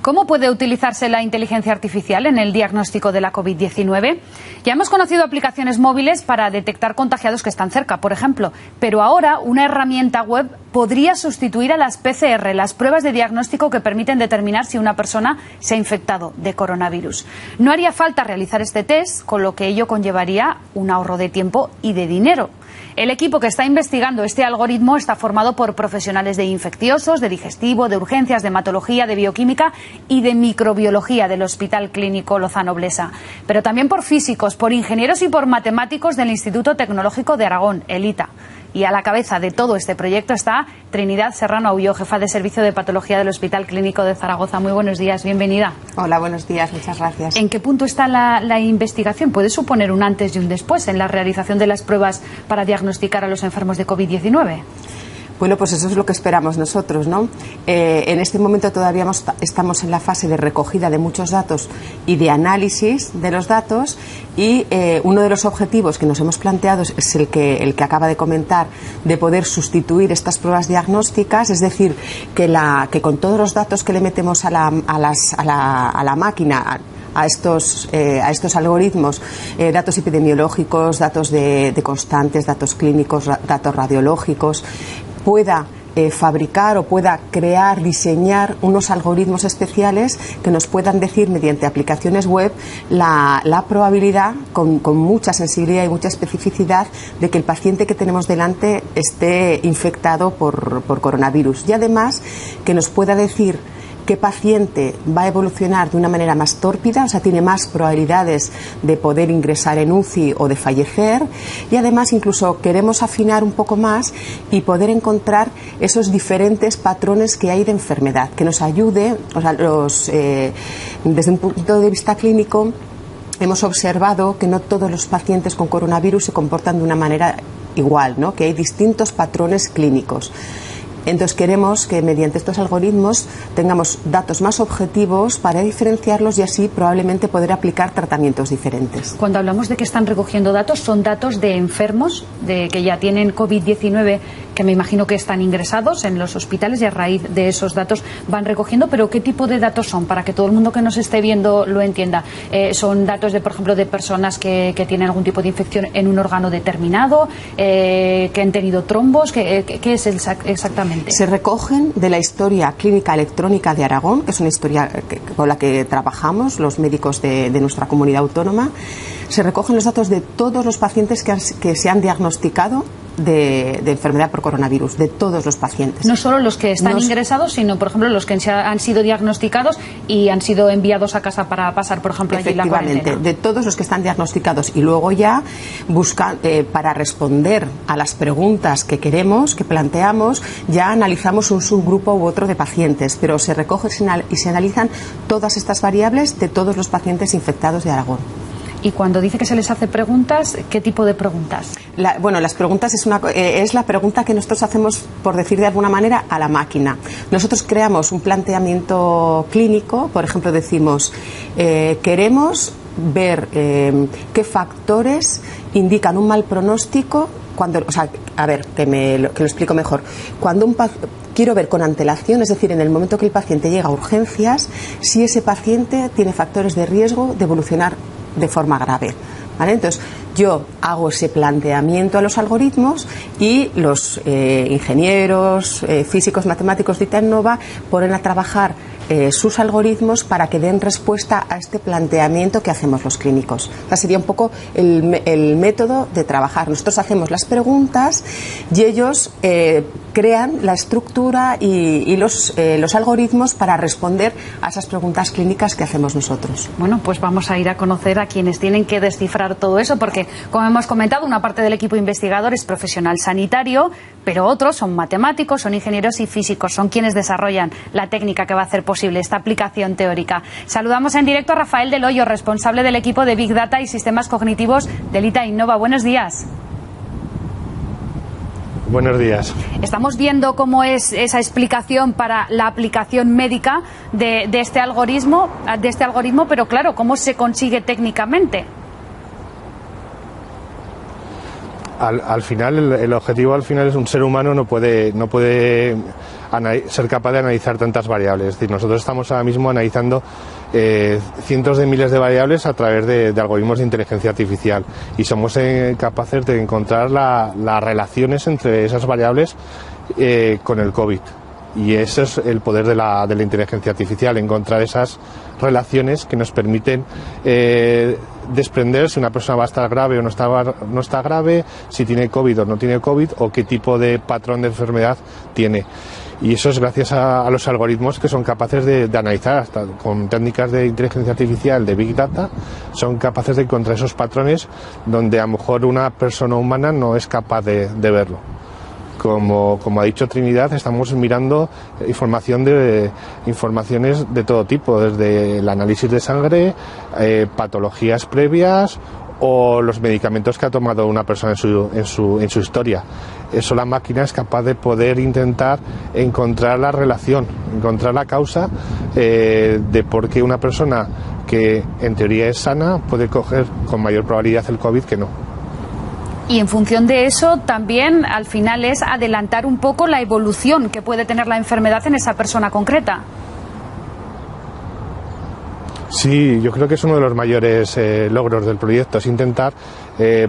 ¿Cómo puede utilizarse la inteligencia artificial en el diagnóstico de la COVID-19? Ya hemos conocido aplicaciones móviles para detectar contagiados que están cerca, por ejemplo, pero ahora una herramienta web podría sustituir a las PCR, las pruebas de diagnóstico que permiten determinar si una persona se ha infectado de coronavirus. No haría falta realizar este test, con lo que ello conllevaría un ahorro de tiempo y de dinero. El equipo que está investigando este algoritmo está formado por profesionales de infecciosos, de digestivo, de urgencias, de hematología, de bioquímica y de microbiología del Hospital Clínico Lozano Blesa, pero también por físicos, por ingenieros y por matemáticos del Instituto Tecnológico de Aragón, el ITA. Y a la cabeza de todo este proyecto está Trinidad Serrano Aulló, jefa de Servicio de Patología del Hospital Clínico de Zaragoza. Muy buenos días, bienvenida. Hola, buenos días, muchas gracias. ¿En qué punto está la investigación? ¿Puede suponer un antes y un después en la realización de las pruebas para diagnosticar a los enfermos de COVID-19? Bueno, pues eso es lo que esperamos nosotros, ¿no? En este momento todavía estamos en la fase de recogida de muchos datos y de análisis de los datos, y uno de los objetivos que nos hemos planteado es el que acaba de comentar, de poder sustituir estas pruebas diagnósticas, es decir, que con todos los datos que le metemos a la máquina, a estos algoritmos, datos epidemiológicos, datos de constantes, datos clínicos, datos radiológicos, pueda fabricar o pueda crear, diseñar unos algoritmos especiales que nos puedan decir mediante aplicaciones web la probabilidad, con mucha sensibilidad y mucha especificidad, de que el paciente que tenemos delante esté infectado por coronavirus, y además que nos pueda decir qué paciente va a evolucionar de una manera más tórpida, o sea, tiene más probabilidades de poder ingresar en UCI o de fallecer, y además incluso queremos afinar un poco más y poder encontrar esos diferentes patrones que hay de enfermedad, que nos ayude, o sea, desde un punto de vista clínico hemos observado que no todos los pacientes con coronavirus se comportan de una manera igual, ¿no? Que hay distintos patrones clínicos. Entonces queremos que mediante estos algoritmos tengamos datos más objetivos para diferenciarlos y así probablemente poder aplicar tratamientos diferentes. Cuando hablamos de que están recogiendo datos, son datos de enfermos que ya tienen COVID-19, que me imagino que están ingresados en los hospitales, y a raíz de esos datos van recogiendo. Pero ¿qué tipo de datos son? Para que todo el mundo que nos esté viendo lo entienda. ¿Son datos, por ejemplo, de personas que tienen algún tipo de infección en un órgano determinado, que han tenido trombos? ¿Qué es exactamente? Se recogen de la historia clínica electrónica de Aragón, que es una historia con la que trabajamos los médicos de nuestra comunidad autónoma. Se recogen los datos de todos los pacientes que se han diagnosticado de enfermedad por coronavirus, de todos los pacientes. No solo los que están ingresados, sino, por ejemplo, los que han sido diagnosticados y han sido enviados a casa para pasar, por ejemplo, allí la cuarentena. Efectivamente, de todos los que están diagnosticados, y luego ya buscan, para responder a las preguntas que queremos, que planteamos, ya analizamos un subgrupo u otro de pacientes, pero se recogen y se analizan todas estas variables de todos los pacientes infectados de Aragón. Y cuando dice que se les hace preguntas, ¿qué tipo de preguntas? Las preguntas es la pregunta que nosotros hacemos, por decir de alguna manera, a la máquina. Nosotros creamos un planteamiento clínico, por ejemplo, decimos, queremos ver qué factores indican un mal pronóstico. Que lo explico mejor. Quiero ver con antelación, es decir, en el momento que el paciente llega a urgencias, si ese paciente tiene factores de riesgo de evolucionar de forma grave, ¿vale? Entonces, yo hago ese planteamiento a los algoritmos, y los ingenieros, físicos, matemáticos de Itannova ponen a trabajar sus algoritmos para que den respuesta a este planteamiento que hacemos los clínicos. O sea, sería un poco el método de trabajar. Nosotros hacemos las preguntas y ellos crean la estructura y los algoritmos para responder a esas preguntas clínicas que hacemos nosotros. Bueno, pues vamos a ir a conocer a quienes tienen que descifrar todo eso, porque, como hemos comentado, una parte del equipo investigador es profesional sanitario, pero otros son matemáticos, son ingenieros y físicos, son quienes desarrollan la técnica que va a hacer posible esta aplicación teórica. Saludamos en directo a Rafael Del Hoyo, responsable del equipo de Big Data y Sistemas Cognitivos del ITA Innova. Buenos días. Buenos días. Estamos viendo cómo es esa explicación para la aplicación médica de este algoritmo, pero claro, ¿cómo se consigue técnicamente? Al final, el objetivo al final es un ser humano no puede ser capaz de analizar tantas variables. Es decir, nosotros estamos ahora mismo analizando cientos de miles de variables a través de algoritmos de inteligencia artificial y somos capaces de encontrar las relaciones entre esas variables con el COVID. Y eso es el poder de la inteligencia artificial, encontrar esas relaciones que nos permiten desprender si una persona va a estar grave o no está grave, si tiene COVID o no tiene COVID, o qué tipo de patrón de enfermedad tiene. Y eso es gracias a los algoritmos que son capaces de analizar, hasta con técnicas de inteligencia artificial, de Big Data, son capaces de encontrar esos patrones donde a lo mejor una persona humana no es capaz de verlo. Como ha dicho Trinidad, estamos mirando informaciones de todo tipo, desde el análisis de sangre, patologías previas o los medicamentos que ha tomado una persona en su historia. Eso la máquina es capaz de poder intentar encontrar la relación, encontrar la causa de por qué una persona que en teoría es sana puede coger con mayor probabilidad el COVID que no. Y en función de eso también al final es adelantar un poco la evolución que puede tener la enfermedad en esa persona concreta. Sí, yo creo que es uno de los mayores logros del proyecto, es intentar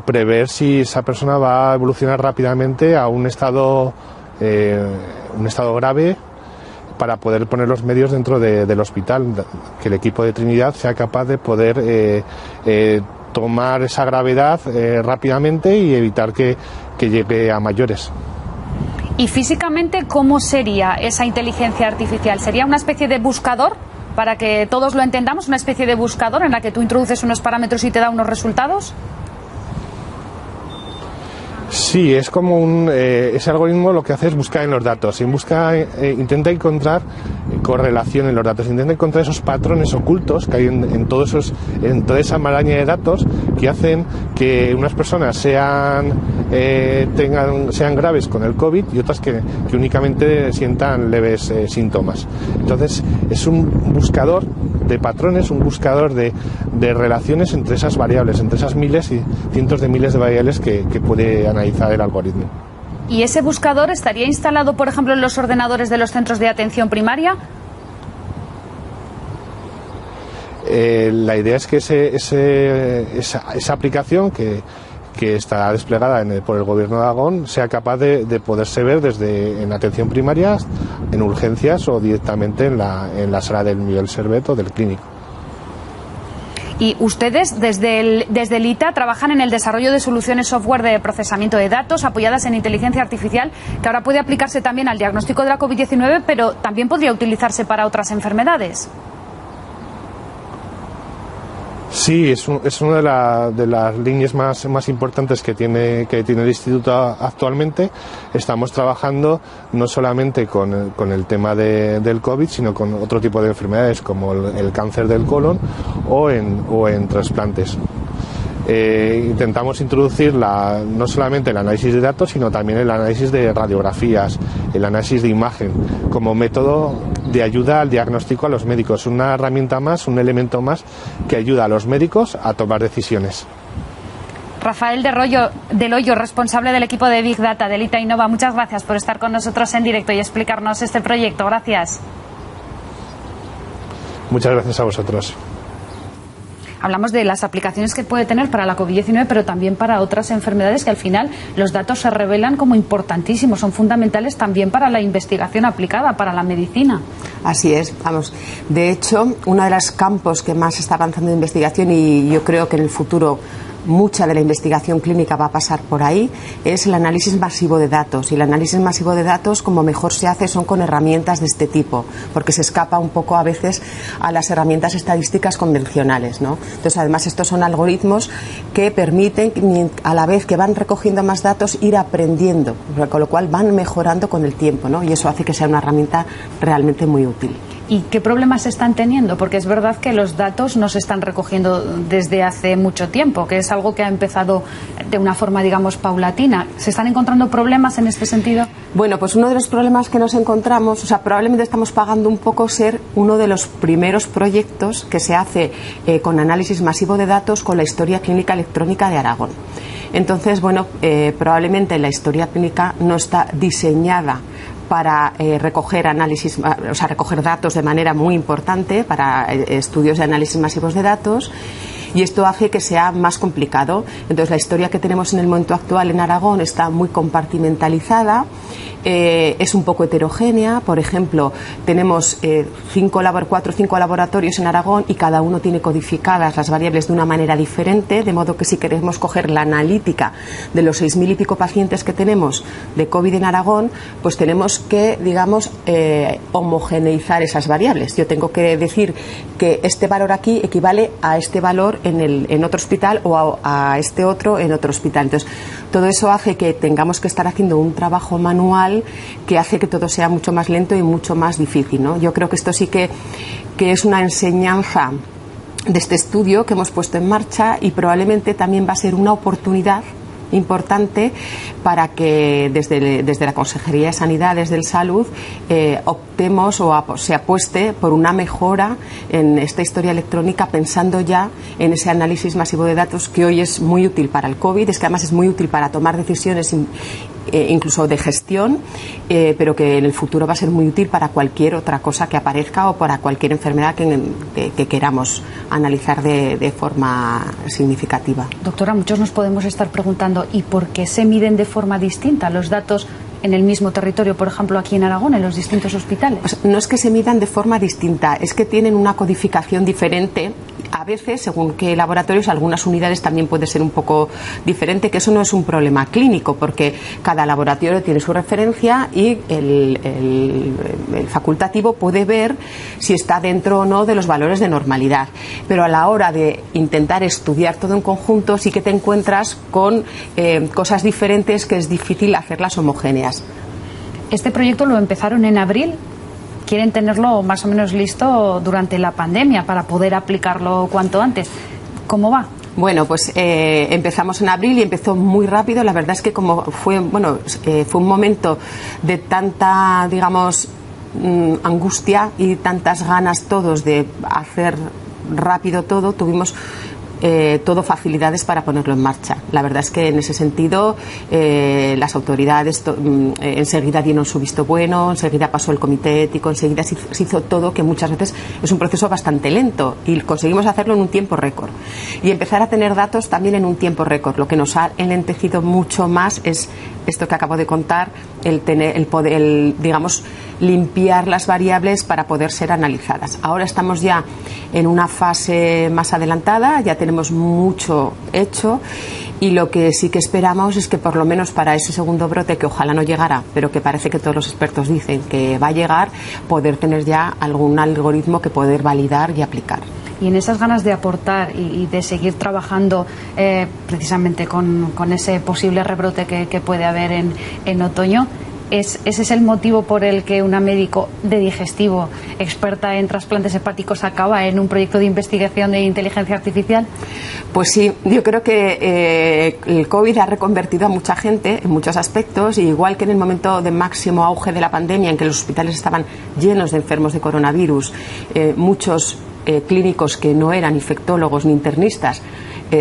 prever si esa persona va a evolucionar rápidamente a un estado grave para poder poner los medios dentro del hospital, que el equipo de Trinidad sea capaz de poder tomar esa gravedad rápidamente y evitar que llegue a mayores. ¿Y físicamente cómo sería esa inteligencia artificial? ¿Sería una especie de buscador? Para que todos lo entendamos, una especie de buscador en la que tú introduces unos parámetros y te da unos resultados. Sí, es como ese algoritmo lo que hace es buscar en los datos, intenta encontrar correlación en los datos, intenta encontrar esos patrones ocultos que hay en toda esa maraña de datos que hacen que unas personas sean graves con el COVID y otras que únicamente sientan leves síntomas. Entonces es un buscador de patrones, un buscador de relaciones entre esas variables, entre esas miles y cientos de miles de variables que puede analizar el algoritmo. ¿Y ese buscador estaría instalado, por ejemplo, en los ordenadores de los centros de atención primaria? La idea es que esa aplicación que está desplegada por el Gobierno de Aragón sea capaz de poderse ver desde en atención primaria, en urgencias o directamente en la sala del Miguel Servet o del clínico. Y ustedes desde el ITA trabajan en el desarrollo de soluciones software de procesamiento de datos apoyadas en inteligencia artificial, que ahora puede aplicarse también al diagnóstico de la COVID-19, pero también podría utilizarse para otras enfermedades. Sí, es una de las líneas más importantes que tiene el Instituto actualmente. Estamos trabajando no solamente con el tema del COVID, sino con otro tipo de enfermedades como el cáncer del colon o en trasplantes. Intentamos introducir no solamente el análisis de datos, sino también el análisis de radiografías, el análisis de imagen, como método de ayuda al diagnóstico a los médicos, una herramienta más, un elemento más que ayuda a los médicos a tomar decisiones. Rafael del Hoyo, responsable del equipo de Big Data del ITA Innova, muchas gracias por estar con nosotros en directo y explicarnos este proyecto. Gracias. Muchas gracias a vosotros. Hablamos de las aplicaciones que puede tener para la COVID-19, pero también para otras enfermedades que al final los datos se revelan como importantísimos, son fundamentales también para la investigación aplicada, para la medicina. Así es, vamos. De hecho, uno de los campos que más está avanzando en investigación, y yo creo que en el futuro mucha de la investigación clínica va a pasar por ahí, es el análisis masivo de datos. Y el análisis masivo de datos, como mejor se hace, son con herramientas de este tipo, porque se escapa un poco a veces a las herramientas estadísticas convencionales, ¿no? Entonces, además, estos son algoritmos que permiten, a la vez que van recogiendo más datos, ir aprendiendo, con lo cual van mejorando con el tiempo, ¿no? Y eso hace que sea una herramienta realmente muy útil. ¿Y qué problemas están teniendo? Porque es verdad que los datos no se están recogiendo desde hace mucho tiempo, que es algo que ha empezado de una forma, digamos, paulatina. ¿Se están encontrando problemas en este sentido? Bueno, pues uno de los problemas que nos encontramos, probablemente estamos pagando un poco ser uno de los primeros proyectos que se hace con análisis masivo de datos con la historia clínica electrónica de Aragón. Entonces, bueno, probablemente la historia clínica no está diseñada para recoger análisis, o sea, recoger datos de manera muy importante para estudios de análisis masivos de datos. Y esto hace que sea más complicado. Entonces, la historia que tenemos en el momento actual en Aragón está muy compartimentalizada, es un poco heterogénea. Por ejemplo, tenemos 4 o 5 laboratorios en Aragón y cada uno tiene codificadas las variables de una manera diferente, de modo que si queremos coger la analítica de los 6.000 y pico pacientes que tenemos de COVID en Aragón, pues tenemos que, digamos, homogeneizar esas variables. Yo tengo que decir que este valor aquí equivale a este valor en otro hospital o a este otro en otro hospital. Entonces, todo eso hace que tengamos que estar haciendo un trabajo manual que hace que todo sea mucho más lento y mucho más difícil, ¿no? Yo creo que esto sí que es una enseñanza de este estudio que hemos puesto en marcha y probablemente también va a ser una oportunidad importante para que desde la Consejería de Sanidad, desde el Salud, optemos o se apueste por una mejora en esta historia electrónica, pensando ya en ese análisis masivo de datos que hoy es muy útil para el COVID, es que además es muy útil para tomar decisiones incluso de gestión, pero que en el futuro va a ser muy útil para cualquier otra cosa que aparezca o para cualquier enfermedad que queramos analizar de forma significativa. Doctora, muchos nos podemos estar preguntando ¿y por qué se miden de forma distinta los datos en el mismo territorio, por ejemplo aquí en Aragón, en los distintos hospitales? Pues no es que se midan de forma distinta, es que tienen una codificación diferente. A veces, según qué laboratorios, algunas unidades también puede ser un poco diferente, que eso no es un problema clínico, porque cada laboratorio tiene su referencia y el facultativo puede ver si está dentro o no de los valores de normalidad. Pero a la hora de intentar estudiar todo en conjunto, sí que te encuentras con cosas diferentes que es difícil hacerlas homogéneas. Este proyecto lo empezaron en abril. Quieren tenerlo más o menos listo durante la pandemia para poder aplicarlo cuanto antes. ¿Cómo va? Bueno, pues empezamos en abril y empezó muy rápido. La verdad es que como fue un momento de tanta, digamos, angustia y tantas ganas todos de hacer rápido todo, tuvimos todo facilidades para ponerlo en marcha. La verdad es que en ese sentido las autoridades enseguida dieron su visto bueno, enseguida pasó el comité ético, enseguida se hizo todo, que muchas veces es un proceso bastante lento, y conseguimos hacerlo en un tiempo récord y empezar a tener datos también en un tiempo récord. Lo que nos ha enlentecido mucho más es esto que acabo de contar, el poder, digamos, limpiar las variables para poder ser analizadas. Ahora estamos ya en una fase más adelantada, ya tenemos mucho hecho, y lo que sí que esperamos es que por lo menos para ese segundo brote, que ojalá no llegara, pero que parece que todos los expertos dicen que va a llegar, poder tener ya algún algoritmo que poder validar y aplicar. Y en esas ganas de aportar y de seguir trabajando precisamente con ese posible rebrote que puede haber en otoño, ¿ese es el motivo por el que una médico de digestivo experta en trasplantes hepáticos acaba en un proyecto de investigación de inteligencia artificial? Pues sí, yo creo que el COVID ha reconvertido a mucha gente en muchos aspectos, y igual que en el momento de máximo auge de la pandemia, en que los hospitales estaban llenos de enfermos de coronavirus, muchos clínicos que no eran infectólogos ni internistas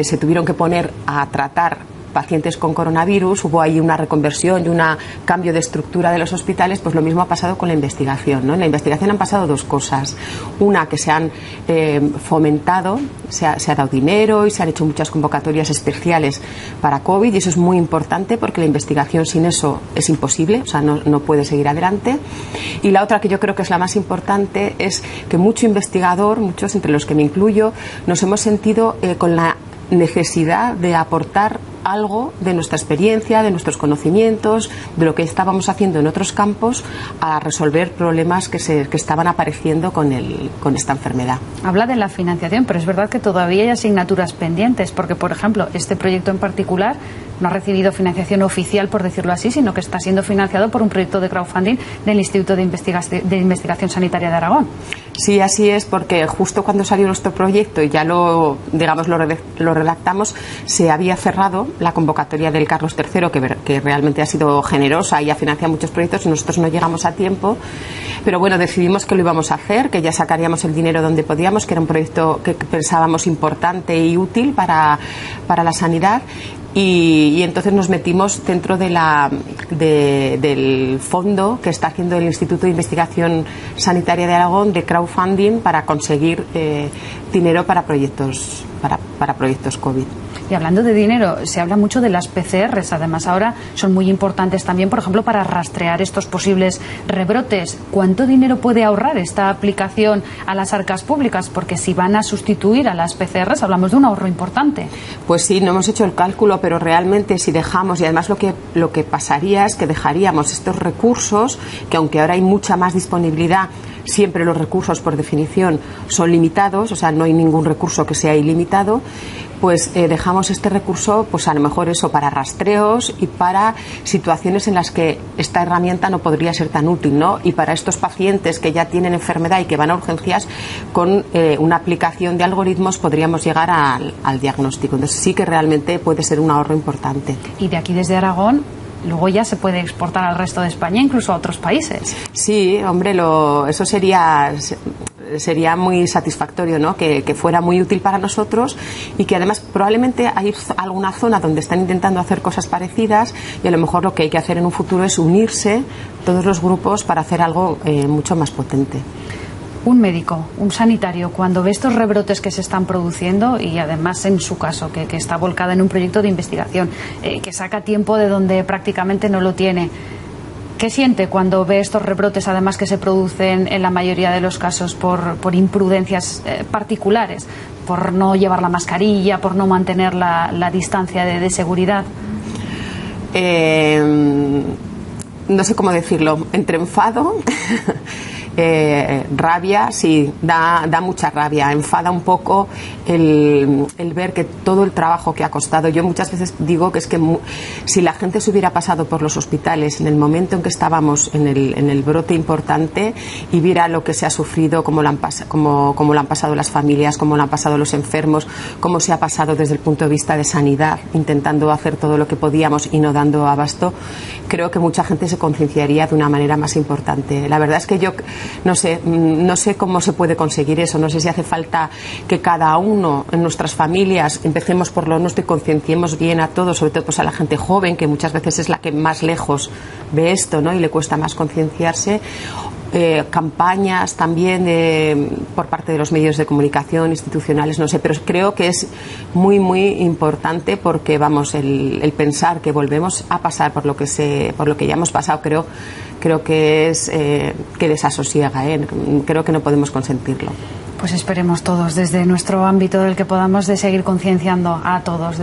se tuvieron que poner a tratar pacientes con coronavirus, hubo ahí una reconversión y un cambio de estructura de los hospitales. Pues lo mismo ha pasado con la investigación, ¿no? En la investigación han pasado dos cosas. Una, que se han fomentado, se ha dado dinero y se han hecho muchas convocatorias especiales para COVID, y eso es muy importante porque la investigación sin eso es imposible, o sea, no puede seguir adelante. Y la otra, que yo creo que es la más importante, es que mucho investigador, muchos entre los que me incluyo, nos hemos sentido con la necesidad de aportar algo de nuestra experiencia, de nuestros conocimientos, de lo que estábamos haciendo en otros campos, a resolver problemas que estaban apareciendo con esta enfermedad. Habla de la financiación, pero es verdad que todavía hay asignaturas pendientes, porque, por ejemplo, este proyecto en particular no ha recibido financiación oficial, por decirlo así, sino que está siendo financiado por un proyecto de crowdfunding del Instituto de Investigación Sanitaria de Aragón. Sí, así es, porque justo cuando salió nuestro proyecto y ya lo redactamos, se había cerrado la convocatoria del Carlos III, que realmente ha sido generosa y ha financiado muchos proyectos, y nosotros no llegamos a tiempo. Pero bueno, decidimos que lo íbamos a hacer, que ya sacaríamos el dinero donde podíamos, que era un proyecto que pensábamos importante y útil para la sanidad. y entonces nos metimos dentro del fondo que está haciendo el Instituto de Investigación Sanitaria de Aragón de crowdfunding para conseguir dinero para proyectos COVID. Y hablando de dinero, se habla mucho de las PCRs, además ahora son muy importantes también, por ejemplo, para rastrear estos posibles rebrotes. ¿Cuánto dinero puede ahorrar esta aplicación a las arcas públicas? Porque si van a sustituir a las PCRs, hablamos de un ahorro importante. Pues sí, no hemos hecho el cálculo, pero realmente si dejamos, y además lo que pasaría es que dejaríamos estos recursos, que aunque ahora hay mucha más disponibilidad, siempre los recursos por definición son limitados, o sea, no hay ningún recurso que sea ilimitado, pues dejamos este recurso, pues a lo mejor eso para rastreos y para situaciones en las que esta herramienta no podría ser tan útil, ¿no? Y para estos pacientes que ya tienen enfermedad y que van a urgencias, con una aplicación de algoritmos podríamos llegar al diagnóstico. Entonces sí que realmente puede ser un ahorro importante. Y de aquí desde Aragón, luego ya se puede exportar al resto de España, incluso a otros países. Sí, hombre, eso sería muy satisfactorio, ¿no? Que fuera muy útil para nosotros y que además probablemente hay alguna zona donde están intentando hacer cosas parecidas y a lo mejor lo que hay que hacer en un futuro es unirse todos los grupos para hacer algo mucho más potente. Un médico, un sanitario, cuando ve estos rebrotes que se están produciendo y además en su caso, que está volcada en un proyecto de investigación, que saca tiempo de donde prácticamente no lo tiene, ¿qué siente cuando ve estos rebrotes, además que se producen en la mayoría de los casos por imprudencias particulares, por no llevar la mascarilla, por no mantener la distancia de seguridad? No sé cómo decirlo, entre enfado rabia, sí, da mucha rabia, enfada un poco el ver que todo el trabajo que ha costado. Yo muchas veces digo que es que si la gente se hubiera pasado por los hospitales en el momento en que estábamos en el brote importante y viera lo que se ha sufrido, cómo lo han pasado las familias, cómo lo han pasado los enfermos, cómo se ha pasado desde el punto de vista de sanidad, intentando hacer todo lo que podíamos y no dando abasto, creo que mucha gente se concienciaría de una manera más importante. La verdad es que yo no sé cómo se puede conseguir eso, no sé si hace falta que cada uno en nuestras familias empecemos por lo nuestro y concienciemos bien a todos, sobre todo pues a la gente joven, que muchas veces es la que más lejos ve esto, ¿no? Y le cuesta más concienciarse. Campañas también por parte de los medios de comunicación institucionales, no sé, pero creo que es muy importante porque vamos, el pensar que volvemos a pasar por lo que ya hemos pasado, creo que es que desasosiega, creo que no podemos consentirlo. Pues esperemos todos desde nuestro ámbito del que podamos de seguir concienciando a todos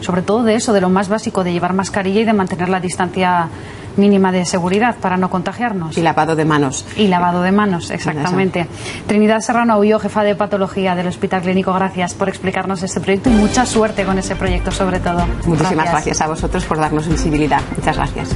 sobre todo de eso, de lo más básico, de llevar mascarilla y de mantener la distancia mínima de seguridad para no contagiarnos. Y lavado de manos. Y lavado de manos, exactamente. Trinidad Serrano Aullo, jefa de patología del Hospital Clínico, gracias por explicarnos este proyecto y mucha suerte con ese proyecto sobre todo. Muchísimas gracias a vosotros por darnos visibilidad. Muchas gracias.